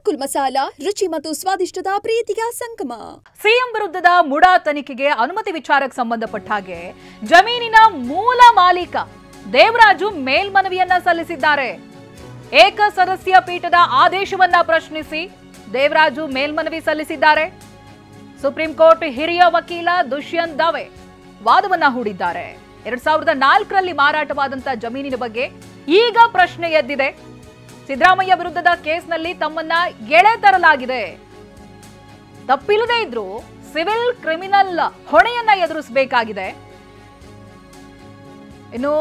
ಗೋಕುಲ್ ಮಸಾಲಾ ರುಚಿ ಮತ್ತು ಸ್ವಾದಿಷ್ಟದ ಪ್ರೀತಿಯ ಸಂಗಮ. ಸಿಎಂ ವಿರುದ್ಧದ ಮುಡಾ ತನಿಖೆಗೆ ಅನುಮತಿ ವಿಚಾರಕ್ಕೆ ಸಂಬಂಧಪಟ್ಟ ಹಾಗೆ ಜಮೀನಿನ ಮೂಲ ಮಾಲೀಕ ದೇವರಾಜು ಮೇಲ್ಮನವಿಯನ್ನ ಸಲ್ಲಿಸಿದ್ದಾರೆ. ಏಕಸದಸ್ಯ ಪೀಠದ ಆದೇಶವನ್ನ ಪ್ರಶ್ನಿಸಿ ದೇವರಾಜು ಮೇಲ್ಮನವಿ ಸಲ್ಲಿಸಿದ್ದಾರೆ. ಸುಪ್ರೀಂ ಕೋರ್ಟ್ ಹಿರಿಯ ವಕೀಲ ದುಷ್ಯಂತ್ ದವೆ ವಾದವನ್ನ ಹೂಡಿದ್ದಾರೆ. 2004ರಲ್ಲಿ ಮಾರಾಟವಾದಂತಹ ಜಮೀನಿನ ಬಗ್ಗೆ ಈಗ ಪ್ರಶ್ನೆ ಎದ್ದಿದೆ. ಸಿದ್ದರಾಮಯ್ಯ ವಿರುದ್ಧದ ಕೇಸ್ನಲ್ಲಿ ತಮ್ಮನ್ನ ಎಳೆ ತರಲಾಗಿದೆ. ತಪ್ಪಿಲ್ಲದೆ ಇದ್ರೂ ಸಿವಿಲ್ ಕ್ರಿಮಿನಲ್ ಹೊಣೆಯನ್ನ ಎದುರಿಸಬೇಕಾಗಿದೆ. ಇನ್ನು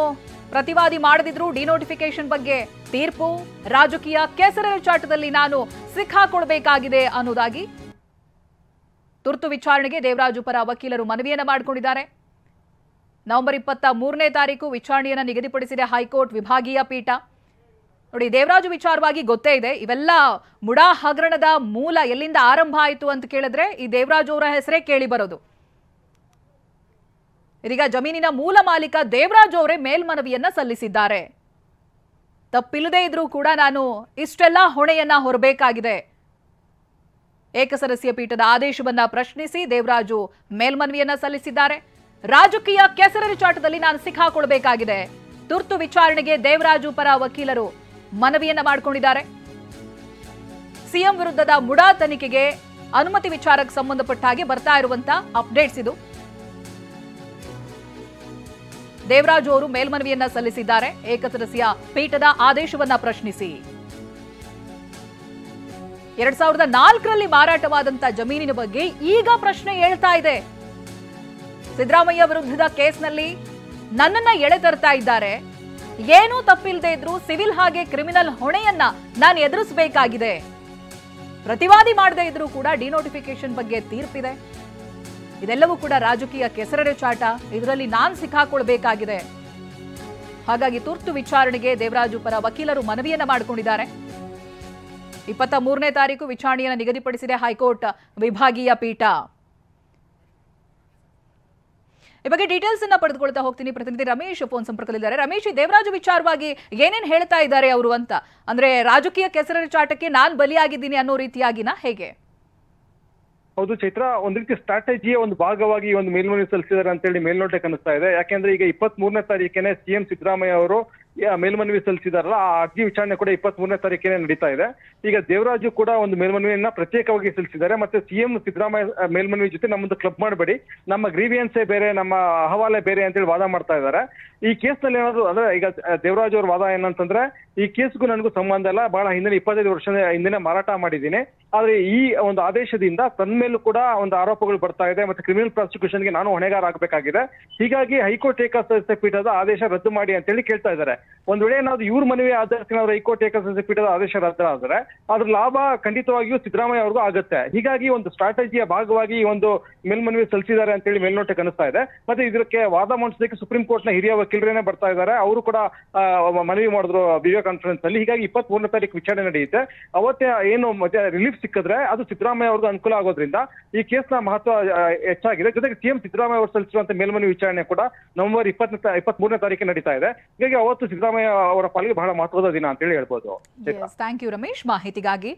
ಪ್ರತಿವಾದಿ ಮಾಡದಿದ್ರು ಡಿನೋಟಿಫಿಕೇಶನ್ ಬಗ್ಗೆ ತೀರ್ಪು, ರಾಜಕೀಯ ಕೆಸರೆರಚಾಟದಲ್ಲಿ ನಾನು ಸಿಕ್ಕಾಕೊಳ್ಬೇಕಾಗಿದೆ ಅನ್ನೋದಾಗಿ ತುರ್ತು ವಿಚಾರಣೆಗೆ ದೇವರಾಜು ಪರ ವಕೀಲರು ಮನವಿಯನ್ನ ಮಾಡಿಕೊಂಡಿದ್ದಾರೆ. ನವೆಂಬರ್ 23ನೇ ತಾರೀಕು ವಿಚಾರಣೆಯನ್ನ ನಿಗದಿಪಡಿಸಿದೆ ಹೈಕೋರ್ಟ್ ವಿಭಾಗೀಯ ಪೀಠ. ನೋಡಿ, ದೇವರಾಜು ವಿಚಾರವಾಗಿ ಗೊತ್ತೇ ಇದೆ. ಇವೆಲ್ಲ ಮುಡಾ ಹಗರಣದ ಮೂಲ ಎಲ್ಲಿಂದ ಆರಂಭ ಆಯಿತು ಅಂತ ಕೇಳಿದ್ರೆ ಈ ದೇವರಾಜು ಅವರ ಹೆಸರೇ ಕೇಳಿ ಬರೋದು. ಇದೀಗ ಜಮೀನಿನ ಮೂಲ ಮಾಲೀಕ ದೇವರಾಜು ಅವರೇ ಮೇಲ್ಮನವಿಯನ್ನ ಸಲ್ಲಿಸಿದ್ದಾರೆ. ತಪ್ಪಿಲ್ಲದೆ ಇದ್ರೂ ಕೂಡ ನಾನು ಇಷ್ಟೆಲ್ಲ ಹೊಣೆಯನ್ನ ಹೊರಬೇಕಾಗಿದೆ. ಏಕಸದಸ್ಯ ಪೀಠದ ಆದೇಶವನ್ನ ಪ್ರಶ್ನಿಸಿ ದೇವರಾಜು ಮೇಲ್ಮನವಿಯನ್ನ ಸಲ್ಲಿಸಿದ್ದಾರೆ. ರಾಜಕೀಯ ಕೆಸರೆರಚಾಟದಲ್ಲಿ ನಾನು ಸಿಕ್ಕಾಕೊಳ್ಬೇಕಾಗಿದೆ. ತುರ್ತು ವಿಚಾರಣೆಗೆ ದೇವರಾಜು ಪರ ವಕೀಲರು ಮನವಿಯನ್ನ ಮಾಡಿಕೊಂಡಿದ್ದಾರೆ. ಸಿಎಂ ವಿರುದ್ಧದ ಮುಡಾ ತನಿಖೆಗೆ ಅನುಮತಿ ವಿಚಾರಕ್ಕೆ ಸಂಬಂಧಪಟ್ಟ ಹಾಗೆ ಬರ್ತಾ ಇರುವಂತಹ ಅಪ್ಡೇಟ್ಸ್ ಇದು. ದೇವರಾಜು ಅವರು ಮೇಲ್ಮನವಿಯನ್ನ ಸಲ್ಲಿಸಿದ್ದಾರೆ. ಏಕಸದಸ್ಯ ಪೀಠದ ಆದೇಶವನ್ನ ಪ್ರಶ್ನಿಸಿ 2004ರಲ್ಲಿ ಮಾರಾಟವಾದಂತಹ ಜಮೀನಿನ ಬಗ್ಗೆ ಈಗ ಪ್ರಶ್ನೆ ಏಳ್ತಾ ಇದೆ. ಸಿದ್ದರಾಮಯ್ಯ ವಿರುದ್ಧದ ಕೇಸ್ನಲ್ಲಿ ನನ್ನನ್ನ ಎಳೆ ತರ್ತಾ ಇದ್ದಾರೆ. ಏನೂ ತಪ್ಪಿಲ್ಲದೆ ಇದ್ರೂ ಸಿವಿಲ್ ಹಾಗೆ ಕ್ರಿಮಿನಲ್ ಹೊಣೆಯನ್ನ ನಾನು ಎದುರಿಸಬೇಕಾಗಿದೆ. ಪ್ರತಿವಾದಿ ಮಾಡದೇ ಇದ್ರೂ ಕೂಡ ಡಿನೋಟಿಫಿಕೇಶನ್ ಬಗ್ಗೆ ತೀರ್ಪಿದೆ. ಇದೆಲ್ಲವೂ ಕೂಡ ರಾಜಕೀಯ ಕೆಸರೆರಚಾಟ. ಇದರಲ್ಲಿ ನಾನು ಸಿಕ್ಕಾಕೊಳ್ಬೇಕಾಗಿದೆ. ಹಾಗಾಗಿ ತುರ್ತು ವಿಚಾರಣೆಗೆ ದೇವರಾಜು ಪರ ವಕೀಲರು ಮನವಿಯನ್ನ ಮಾಡಿಕೊಂಡಿದ್ದಾರೆ. 23ನೇ ತಾರೀಕು ವಿಚಾರಣೆಯನ್ನು ನಿಗದಿಪಡಿಸಿದೆ ಹೈಕೋರ್ಟ್ ವಿಭಾಗೀಯ ಪೀಠ. ಈ ಬಗ್ಗೆ ಡೀಟೇಲ್ಸ್ ಅನ್ನ ಪಡೆದುಕೊಳ್ತಾ ಹೋಗ್ತೀನಿ. ಪ್ರತಿನಿಧಿ ರಮೇಶ್ ಫೋನ್ ಸಂಪರ್ಕದಲ್ಲಿದ್ದಾರೆ. ರಮೇಶ್, ದೇವರಾಜು ವಿಚಾರವಾಗಿ ಏನೇನ್ ಹೇಳ್ತಾ ಇದ್ದಾರೆ ಅವರು ಅಂತ, ಅಂದ್ರೆ ರಾಜಕೀಯ ಕೆಸರೆರಚಾಟಕ್ಕೆ ನಾನ್ ಬಲಿಯಾಗಿದ್ದೀನಿ ಅನ್ನೋ ರೀತಿಯಾಗಿನಾ, ಹೇಗೆ? ಹೌದು ಚೈತ್ರ, ಒಂದ್ ರೀತಿ ಸ್ಟ್ರಾಟಜಿಯ ಒಂದು ಭಾಗವಾಗಿ ಒಂದು ಮೇಲ್ಮನವಿ ಸಲ್ಲಿಸಿದ್ದಾರೆ ಅಂತ ಹೇಳಿ ಮೇಲ್ನೋಟಕ್ಕೆ ಅನಿಸ್ತಾ ಇದೆ. ಯಾಕೆಂದ್ರೆ ಈಗ 23ನೇ ತಾರೀಕಿನೇ ಸಿಎಂ ಸಿದ್ದರಾಮಯ್ಯ ಅವರು ಮೇಲ್ಮನವಿ ಸಲ್ಲಿಸಿದಾರಲ್ಲ, ಆ ಅರ್ಜಿ ವಿಚಾರಣೆ ಕೂಡ 23ನೇ ತಾರೀಕಿನೇ ನಡೀತಾ ಇದೆ. ಈಗ ದೇವರಾಜು ಕೂಡ ಒಂದು ಮೇಲ್ಮನವಿಯನ್ನ ಪ್ರತ್ಯೇಕವಾಗಿ ಸಲ್ಲಿಸಿದ್ದಾರೆ. ಮತ್ತೆ ಸಿಎಂ ಸಿದ್ದರಾಮಯ್ಯ ಮೇಲ್ಮನವಿ ಜೊತೆ ನಮ್ಮದು ಕ್ಲಬ್ ಮಾಡಬೇಡಿ, ನಮ್ಮ ಗ್ರೀವಿಯನ್ಸೇ ಬೇರೆ, ನಮ್ಮ ಅಹವಾಲೇ ಬೇರೆ ಅಂತೇಳಿ ವಾದ ಮಾಡ್ತಾ ಇದ್ದಾರೆ. ಈ ಕೇಸ್ ನಲ್ಲಿ ಏನಾದ್ರು ಅಂದ್ರೆ ಈಗ ದೇವರಾಜು ಅವ್ರ ವಾದ ಏನಂತಂದ್ರೆ, ಈ ಕೇಸ್ಗೂ ನನಗೂ ಸಂಬಂಧ ಇಲ್ಲ, ಬಹಳ ಹಿಂದಿನ 25 ವರ್ಷದ ಹಿಂದಿನ ಮಾರಾಟ ಮಾಡಿದ್ದೀನಿ. ಆದ್ರೆ ಈ ಒಂದು ಆದೇಶದಿಂದ ತನ್ನ ಮೇಲೂ ಕೂಡ ಒಂದು ಆರೋಪಗಳು ಬರ್ತಾ ಇದೆ. ಮತ್ತೆ ಕ್ರಿಮಿನಲ್ ಪ್ರಾಸಿಕ್ಯೂಷನ್ಗೆ ನಾನು ಹೊಣೆಗಾರ ಆಗಬೇಕಾಗಿದೆ. ಹೀಗಾಗಿ ಹೈಕೋರ್ಟ್ ಏಕಸದಸ್ಯ ಪೀಠದ ಆದೇಶ ರದ್ದು ಮಾಡಿ ಅಂತ ಹೇಳಿ ಕೇಳ್ತಾ ಇದ್ದಾರೆ. ಒಂದ್ ವೇಳೆ ಏನಾದ್ರು ಇವ್ರ ಮನವಿ ಆಧರಿಸಿನಾದ್ರು ಹೈಕೋರ್ಟ್ ಏಕಸದಸ್ಯ ಪೀಠದ ಆದೇಶ ರದ್ದಾದ್ರೆ ಅದ್ರ ಲಾಭ ಖಂಡಿತವಾಗಿಯೂ ಸಿದ್ದರಾಮಯ್ಯ ಅವ್ರಿಗೂ ಆಗುತ್ತೆ. ಹೀಗಾಗಿ ಒಂದು ಸ್ಟ್ರಾಟಜಿಯ ಭಾಗವಾಗಿ ಈ ಒಂದು ಮೇಲ್ಮನವಿ ಸಲ್ಲಿಸಿದ್ದಾರೆ ಅಂತ ಹೇಳಿ ಮೇಲ್ನೋಟಕ್ಕೆ ಅನಿಸ್ತಾ ಇದೆ. ಮತ್ತೆ ಇದಕ್ಕೆ ವಾದ ಮಂಡಿಸೋದಕ್ಕೆ ಸುಪ್ರೀಂ ಕೋರ್ಟ್ ನ ಹಿರಿಯ ವಕೀಲರೇನೆ ಬರ್ತಾ ಇದ್ದಾರೆ. ಅವರು ಕೂಡ ಮನವಿ ಮಾಡಿದ್ರು ವಿಡಿಯೋ ಕಾನ್ಫರೆನ್ಸ್ ಅಲ್ಲಿ. ಹೀಗಾಗಿ 23ನೇ ತಾರೀಕು ವಿಚಾರಣೆ ನಡೆಯುತ್ತೆ. ಅವತ್ತೇ ಏನು ಮತ್ತೆ ರಿಲೀಫ್ ಸಿಕ್ಕಿದ್ರೆ ಅದು ಸಿದ್ದರಾಮಯ್ಯ ಅವ್ರಿಗೂ ಅನುಕೂಲ ಆಗೋದ್ರಿಂದ ಈ ಕೇಸ್ನ ಮಹತ್ವ ಹೆಚ್ಚಾಗಿದೆ. ಜೊತೆಗೆ ಸಿಎಂ ಸಿದ್ದರಾಮಯ್ಯ ಅವರು ಸಲ್ಲಿಸಿರುವಂತಹ ಮೇಲ್ಮನವಿ ವಿಚಾರಣೆ ಕೂಡ ನವೆಂಬರ್ 23ನೇ ತಾರೀಕಿಗೆ ನಡೀತಾ ಇದೆ. ಹೀಗಾಗಿ ಅವತ್ತು ಸಿದ್ದರಾಮಯ್ಯ ಅವರ ಪಾಲಿಗೆ ಬಹಳ ಮಹತ್ವದ ದಿನ ಅಂತ ಹೇಳಿ ಹೇಳ್ಬೋದು. ಥ್ಯಾಂಕ್ ಯು ರಮೇಶ್ ಮಾಹಿತಿಗಾಗಿ.